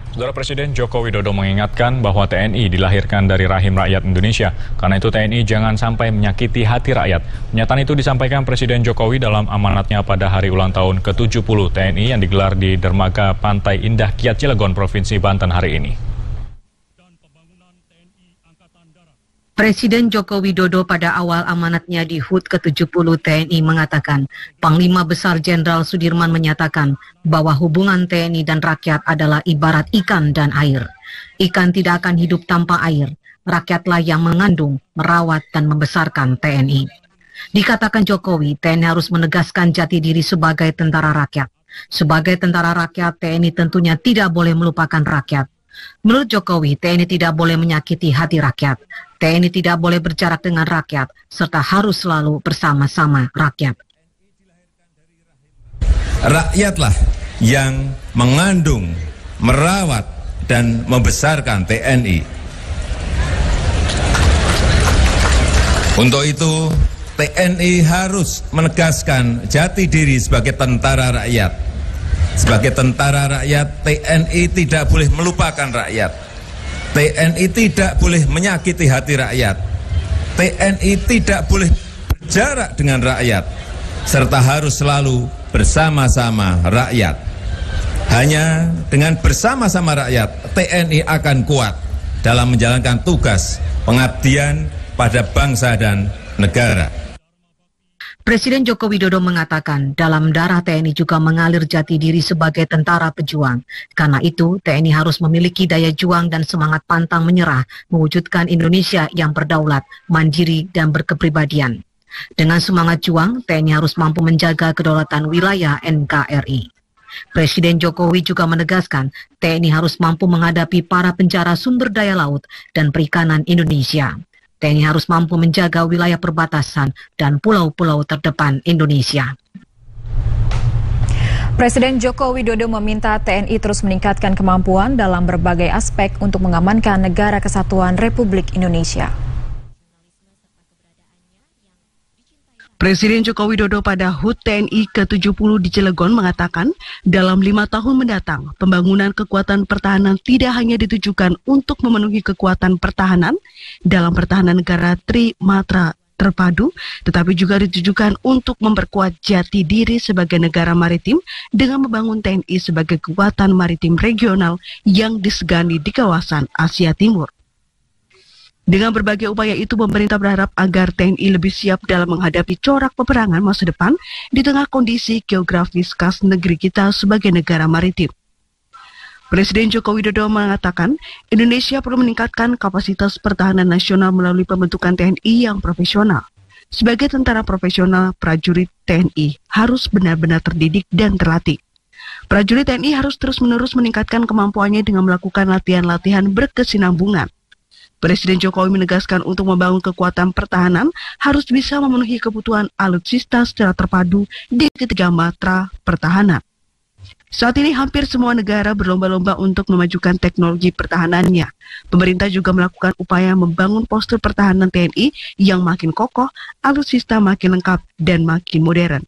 Saudara Presiden Joko Widodo mengingatkan bahwa TNI dilahirkan dari rahim rakyat Indonesia. Karena itu TNI jangan sampai menyakiti hati rakyat. Pernyataan itu disampaikan Presiden Jokowi dalam amanatnya pada hari ulang tahun ke-70 TNI yang digelar di Dermaga Pantai Indah Kiat Cilegon, Provinsi Banten hari ini. Presiden Joko Widodo pada awal amanatnya di HUT ke-70 TNI mengatakan, Panglima Besar Jenderal Sudirman menyatakan bahwa hubungan TNI dan rakyat adalah ibarat ikan dan air. Ikan tidak akan hidup tanpa air. Rakyatlah yang mengandung, merawat, dan membesarkan TNI. Dikatakan Jokowi, TNI harus menegaskan jati diri sebagai tentara rakyat. Sebagai tentara rakyat, TNI tentunya tidak boleh melupakan rakyat. Menurut Jokowi, TNI tidak boleh menyakiti hati rakyat. TNI tidak boleh berjarak dengan rakyat, serta harus selalu bersama-sama rakyat. Rakyatlah yang mengandung, merawat, dan membesarkan TNI. Untuk itu, TNI harus menegaskan jati diri sebagai tentara rakyat. Sebagai tentara rakyat, TNI tidak boleh melupakan rakyat. TNI tidak boleh menyakiti hati rakyat. TNI tidak boleh berjarak dengan rakyat, serta harus selalu bersama-sama rakyat. Hanya dengan bersama-sama rakyat, TNI akan kuat dalam menjalankan tugas pengabdian pada bangsa dan negara. Presiden Joko Widodo mengatakan dalam darah TNI juga mengalir jati diri sebagai tentara pejuang. Karena itu, TNI harus memiliki daya juang dan semangat pantang menyerah mewujudkan Indonesia yang berdaulat, mandiri, dan berkepribadian. Dengan semangat juang, TNI harus mampu menjaga kedaulatan wilayah NKRI. Presiden Jokowi juga menegaskan TNI harus mampu menghadapi para penjara sumber daya laut dan perikanan Indonesia. TNI harus mampu menjaga wilayah perbatasan dan pulau-pulau terdepan Indonesia. Presiden Joko Widodo meminta TNI terus meningkatkan kemampuan dalam berbagai aspek untuk mengamankan negara kesatuan Republik Indonesia. Presiden Joko Widodo pada HUT TNI ke-70 di Cilegon mengatakan, dalam 5 tahun mendatang, pembangunan kekuatan pertahanan tidak hanya ditujukan untuk memenuhi kekuatan pertahanan dalam pertahanan negara Trimatra terpadu, tetapi juga ditujukan untuk memperkuat jati diri sebagai negara maritim dengan membangun TNI sebagai kekuatan maritim regional yang disegani di kawasan Asia Timur. Dengan berbagai upaya itu, pemerintah berharap agar TNI lebih siap dalam menghadapi corak peperangan masa depan di tengah kondisi geografis khas negeri kita sebagai negara maritim. Presiden Joko Widodo mengatakan, Indonesia perlu meningkatkan kapasitas pertahanan nasional melalui pembentukan TNI yang profesional. Sebagai tentara profesional, prajurit TNI harus benar-benar terdidik dan terlatih. Prajurit TNI harus terus-menerus meningkatkan kemampuannya dengan melakukan latihan-latihan berkesinambungan. Presiden Jokowi menegaskan untuk membangun kekuatan pertahanan harus bisa memenuhi kebutuhan alutsista secara terpadu di ketiga matra pertahanan. Saat ini hampir semua negara berlomba-lomba untuk memajukan teknologi pertahanannya. Pemerintah juga melakukan upaya membangun postur pertahanan TNI yang makin kokoh, alutsista makin lengkap, dan makin modern.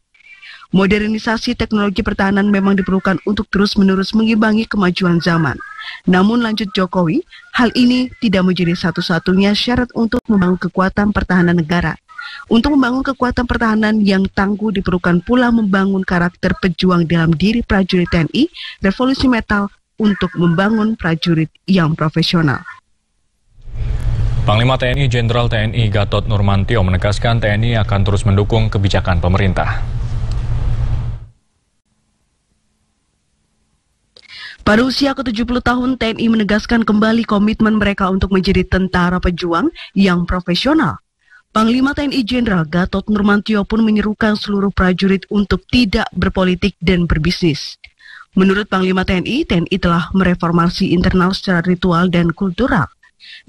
Modernisasi teknologi pertahanan memang diperlukan untuk terus-menerus mengimbangi kemajuan zaman. Namun lanjut Jokowi, hal ini tidak menjadi satu-satunya syarat untuk membangun kekuatan pertahanan negara. Untuk membangun kekuatan pertahanan yang tangguh diperlukan pula membangun karakter pejuang dalam diri prajurit TNI, revolusi mental untuk membangun prajurit yang profesional. Panglima TNI Jenderal TNI Gatot Nurmantio menegaskan TNI akan terus mendukung kebijakan pemerintah. Pada usia ke-70 tahun, TNI menegaskan kembali komitmen mereka untuk menjadi tentara pejuang yang profesional. Panglima TNI Jenderal Gatot Nurmantio pun menyerukan seluruh prajurit untuk tidak berpolitik dan berbisnis. Menurut Panglima TNI telah mereformasi internal secara ritual dan kultural.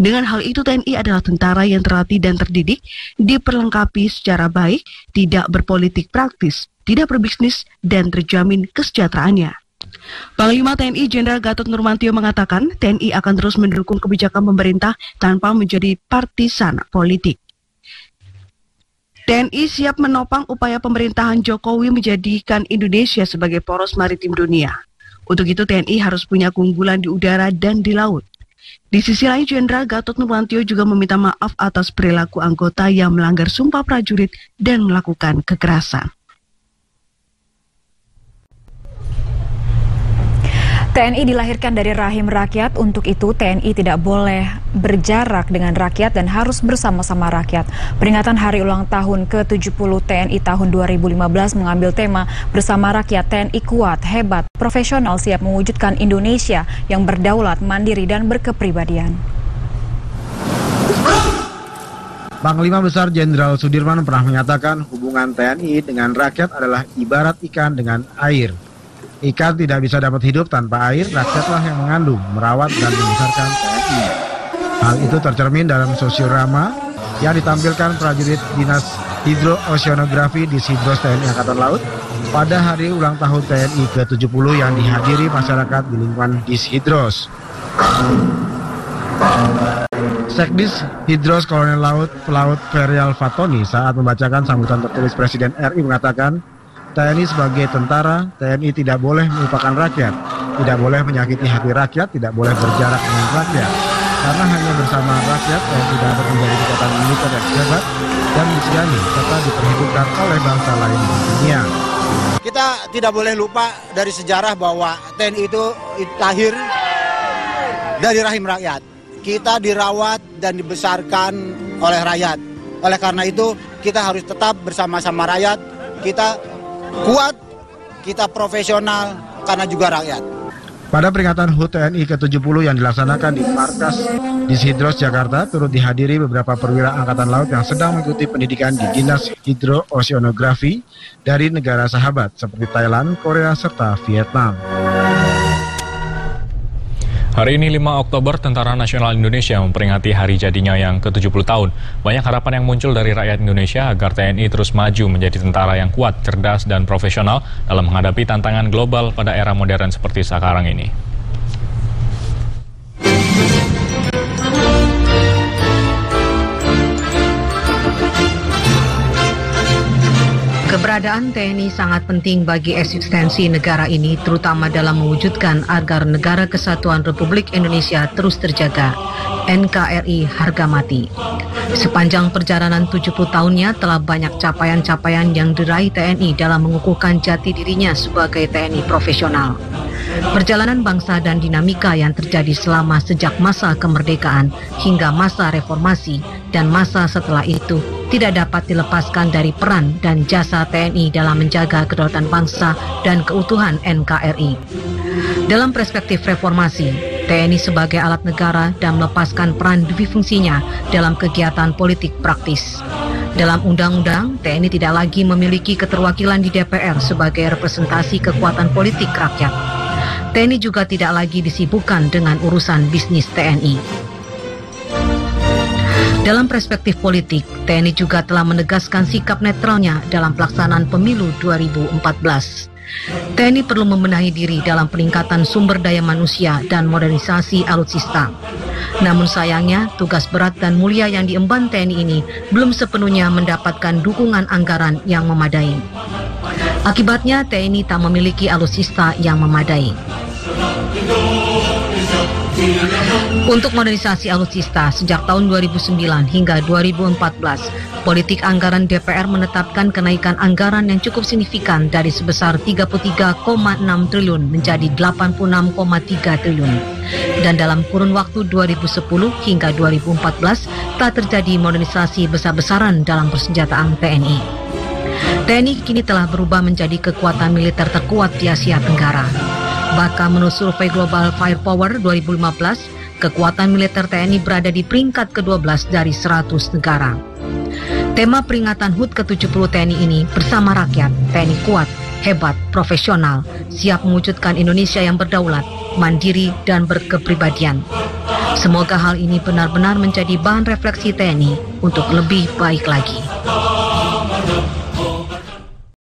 Dengan hal itu, TNI adalah tentara yang terlatih dan terdidik, diperlengkapi secara baik, tidak berpolitik praktis, tidak berbisnis, dan terjamin kesejahteraannya. Panglima TNI Jenderal Gatot Nurmantio mengatakan TNI akan terus mendukung kebijakan pemerintah tanpa menjadi partisan politik. TNI siap menopang upaya pemerintahan Jokowi menjadikan Indonesia sebagai poros maritim dunia. Untuk itu TNI harus punya keunggulan di udara dan di laut. Di sisi lain, Jenderal Gatot Nurmantio juga meminta maaf atas perilaku anggota yang melanggar sumpah prajurit dan melakukan kekerasan. TNI dilahirkan dari rahim rakyat, untuk itu TNI tidak boleh berjarak dengan rakyat dan harus bersama-sama rakyat. Peringatan Hari Ulang Tahun ke-70 TNI tahun 2015 mengambil tema Bersama Rakyat, TNI kuat, hebat, profesional, siap mewujudkan Indonesia yang berdaulat, mandiri, dan berkepribadian. Panglima Besar Jenderal Sudirman pernah menyatakan hubungan TNI dengan rakyat adalah ibarat ikan dengan air. Ikan tidak bisa dapat hidup tanpa air, rakyatlah yang mengandung, merawat, dan membesarkan TNI. Hal itu tercermin dalam sosiorama yang ditampilkan prajurit Dinas Hidrooceanografi di Hidros TNI Angkatan Laut pada hari ulang tahun TNI ke-70 yang dihadiri masyarakat di lingkungan Dishidros. Sekdis Hidros Kolonel Laut Pelaut Ferial Fatoni saat membacakan sambutan tertulis Presiden RI mengatakan, TNI sebagai tentara, TNI tidak boleh melupakan rakyat, tidak boleh menyakiti hati rakyat, tidak boleh berjarak dengan rakyat. Karena hanya bersama rakyat, TNI dapat menjadi kekuatan militer yang hebat dan disegani, serta diperhitungkan oleh bangsa lain di dunia. Kita tidak boleh lupa dari sejarah bahwa TNI itu lahir dari rahim rakyat. Kita dirawat dan dibesarkan oleh rakyat. Oleh karena itu, kita harus tetap bersama-sama rakyat, kita kuat, kita profesional, karena juga rakyat. Pada peringatan HUT TNI ke-70 yang dilaksanakan di markas Dishidros Jakarta, turut dihadiri beberapa perwira Angkatan Laut yang sedang mengikuti pendidikan di Dinas Hidrooceanografi dari negara sahabat seperti Thailand, Korea, serta Vietnam. Hari ini 5 Oktober, Tentara Nasional Indonesia memperingati hari jadinya yang ke-70 tahun. Banyak harapan yang muncul dari rakyat Indonesia agar TNI terus maju menjadi tentara yang kuat, cerdas, dan profesional dalam menghadapi tantangan global pada era modern seperti sekarang ini. Keberadaan TNI sangat penting bagi eksistensi negara ini, terutama dalam mewujudkan agar Negara Kesatuan Republik Indonesia terus terjaga. NKRI harga mati. Sepanjang perjalanan 70 tahunnya telah banyak capaian-capaian yang diraih TNI dalam mengukuhkan jati dirinya sebagai TNI profesional. Perjalanan bangsa dan dinamika yang terjadi selama sejak masa kemerdekaan hingga masa reformasi dan masa setelah itu tidak dapat dilepaskan dari peran dan jasa TNI dalam menjaga kedaulatan bangsa dan keutuhan NKRI. Dalam perspektif reformasi, TNI sebagai alat negara dan melepaskan peran fungsinya dalam kegiatan politik praktis. Dalam undang-undang, TNI tidak lagi memiliki keterwakilan di DPR sebagai representasi kekuatan politik rakyat. TNI juga tidak lagi disibukkan dengan urusan bisnis TNI. Dalam perspektif politik, TNI juga telah menegaskan sikap netralnya dalam pelaksanaan pemilu 2014. TNI perlu membenahi diri dalam peningkatan sumber daya manusia dan modernisasi alutsista. Namun sayangnya, tugas berat dan mulia yang diemban TNI ini belum sepenuhnya mendapatkan dukungan anggaran yang memadai. Akibatnya, TNI tak memiliki alutsista yang memadai. Untuk modernisasi alutsista, sejak tahun 2009 hingga 2014, politik anggaran DPR menetapkan kenaikan anggaran yang cukup signifikan dari sebesar 33,6 triliun menjadi 86,3 triliun. Dan dalam kurun waktu 2010 hingga 2014 telah terjadi modernisasi besar-besaran dalam persenjataan TNI. TNI kini telah berubah menjadi kekuatan militer terkuat di Asia Tenggara. Bahkan menurut survei Global Firepower 2015, kekuatan militer TNI berada di peringkat ke-12 dari 100 negara. Tema peringatan HUT ke-70 TNI ini, bersama rakyat, TNI kuat, hebat, profesional, siap mewujudkan Indonesia yang berdaulat, mandiri, dan berkepribadian. Semoga hal ini benar-benar menjadi bahan refleksi TNI untuk lebih baik lagi.